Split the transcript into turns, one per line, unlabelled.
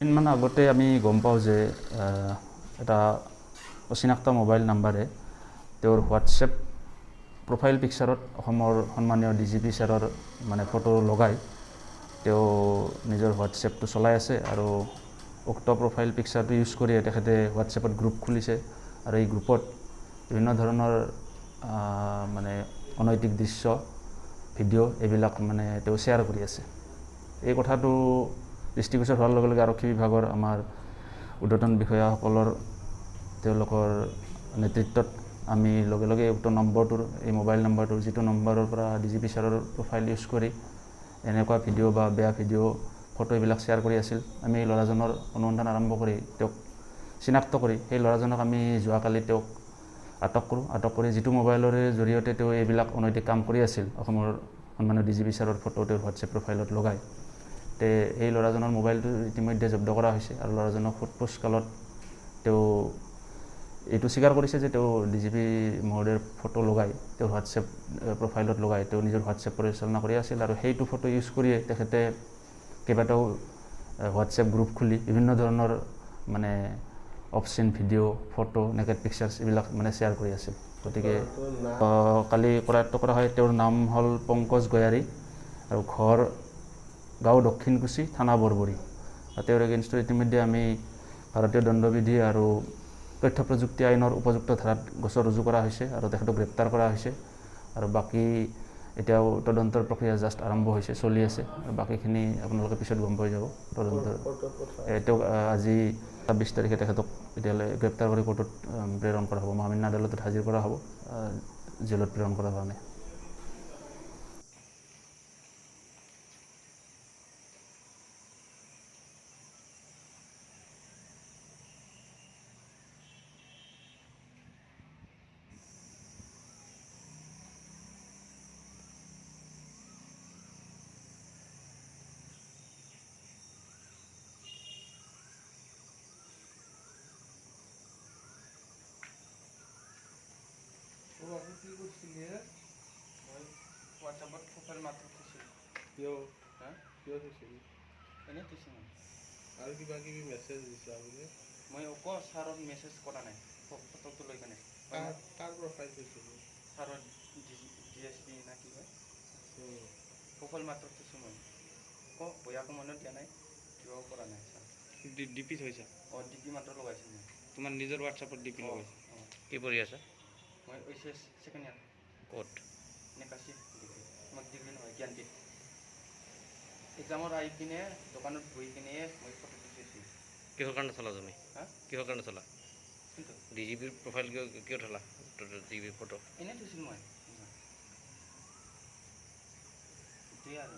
দিনমান আগতে আমি গম পাওঁ যে এটা অচিনাক্ত মোবাইল নাম্বাৰে তেওঁৰ হোৱাটছএপ প্ৰফাইল পিকচাৰত অসমৰ সন্মানীয় DGP ছাৰৰ মানে ফটো লগাই তেওঁ নিজৰ হোৱাটছএপটো চলাই আছে আৰু উক্ত প্ৰফাইল পিকচাৰটো ইউজ কৰি তেখেতে হোৱাটছএপত গ্ৰুপ খুলিছে আৰু এই গ্ৰুপত বিভিন্ন ধৰণৰ মানে অনৈতিক দৃশ্য ভিডিঅ' এইবিলাক মানে তেওঁ শ্বেয়াৰ কৰি আছে। এই কথাটো দৃষ্টিগোচৰ হোৱাৰ লগে লগে আৰক্ষী বিভাগৰ আমাৰ ঊৰ্ধ্বতন বিষয়াসকলৰ তেওঁলোকৰ নেতৃত্বত আমি লগে লগে উক্ত নম্বৰটোৰ এই মোবাইল নম্বৰটোৰ যিটো নম্বৰৰ পৰা DGP ছাৰৰ প্ৰফাইল ইউজ কৰি এনেকুৱা ভিডিঅ' বা বেয়া ভিডিঅ' ফটো এইবিলাক শ্বেয়াৰ কৰি আছিল। আমি এই ল'ৰাজনৰ অনুসন্ধান আৰম্ভ কৰি তেওঁক চিনাক্ত কৰি সেই ল'ৰাজনক আমি যোৱাকালি তেওঁক আটক কৰোঁ। আটক কৰি যিটো মোবাইলৰে জৰিয়তে তেওঁ এইবিলাক অনৈতিক কাম কৰি আছিল অসমৰ সন্মানীয় DGP ছাৰৰ ফটো তেওঁৰ হোৱাটছএপ প্ৰফাইলত লগাই এই ল'ৰাজনৰ মোবাইলটো ইতিমধ্যে জব্দ কৰা হৈছে আৰু ল'ৰাজনক সোধপোছ কালত তেওঁ এইটো স্বীকাৰ কৰিছে যে তেওঁ DGP মহোদয়ৰ ফটো লগাই তেওঁৰ হোৱাটছএপ প্ৰফাইলত লগাই তেওঁ নিজৰ হোৱাটছএপ পৰিচালনা কৰি আছিল আৰু সেইটো ফটো ইউজ কৰিয়ে তেখেতে কেইবাটাও হোৱাটছএপ গ্ৰুপ খুলি বিভিন্ন ধৰণৰ মানে অপচিন ভিডিঅ' ফটো নেকেড পিকচাৰ্ছ এইবিলাক মানে শ্বেয়াৰ কৰি আছিল। গতিকে কালি কৰায়ত্ব কৰা হয়। তেওঁৰ নাম হ'ল পংকজ গয়াৰী আৰু ঘৰ গাঁও দক্ষিণকুছি থানা বৰবৰী। তেওঁৰ এগেইনষ্টত ইতিমধ্যে আমি ভাৰতীয় দণ্ডবিধি আৰু তথ্য প্ৰযুক্তি আইনৰ উপযুক্ত ধাৰাত গোচৰ ৰুজু কৰা হৈছে আৰু তেখেতক গ্ৰেপ্তাৰ কৰা হৈছে আৰু বাকী এতিয়াও তদন্তৰ প্ৰক্ৰিয়া জাষ্ট আৰম্ভ হৈছে, চলি আছে আৰু বাকীখিনি আপোনালোকে পিছত গম পাই যাব। তদন্তৰ তেওঁক আজি ২৬ তাৰিখে তেখেতক এতিয়ালৈ গ্ৰেপ্তাৰ কৰি কোৰ্টত প্ৰেৰণ কৰা হ'ব, মহামান্য আদালতত হাজিৰ কৰা হ'ব, জেলত প্ৰেৰণ কৰাৰ কাৰণে।
কি কৰিছিলি মই হোৱাটছএপত প্ৰফাইল মাত্ৰ থৈছিলোঁ। কিয় থৈছিলি? এনেই থৈছোঁ মই। আৰু কিবা কিবি মেছেজ দিছা বোলে? মই ছাৰক মেছেজ কৰা নাই ফটোটো লৈ কেনে। কাৰ প্ৰফাইল থৈছিলোঁ? ছাৰৰ DSP না কি হয় প্ৰফাইল মাত্ৰ থৈছোঁ মই। বয়াকো মনত দিয়া নাই, কিবাও কৰা নাই ছাৰ। ডিপি থৈছা? ডিপি মাত্ৰ লগাইছোঁ মই। তোমাৰ নিজৰ হোৱাটছএপত ডিপি লগাইছা? কি পঢ়ি আছা? মই HS ছেকেণ্ড ইয়াৰ। ক'ত? নেকাশী ডিগ্ৰী। তোমাক ডিগ্ৰী নহয়, জ্ঞানপীঠ। এক্সামত আহি কিনে দোকানত বহি কিনে মই ফটোটো থৈছোঁ। কিহৰ কাৰণে চলা তুমি? কিহৰ কাৰণে চলা? DGPৰ প্ৰফাইল কিয় থলা? DGPৰ ফটো এনেই থৈছিলোঁ মই। এতিয়াই আৰু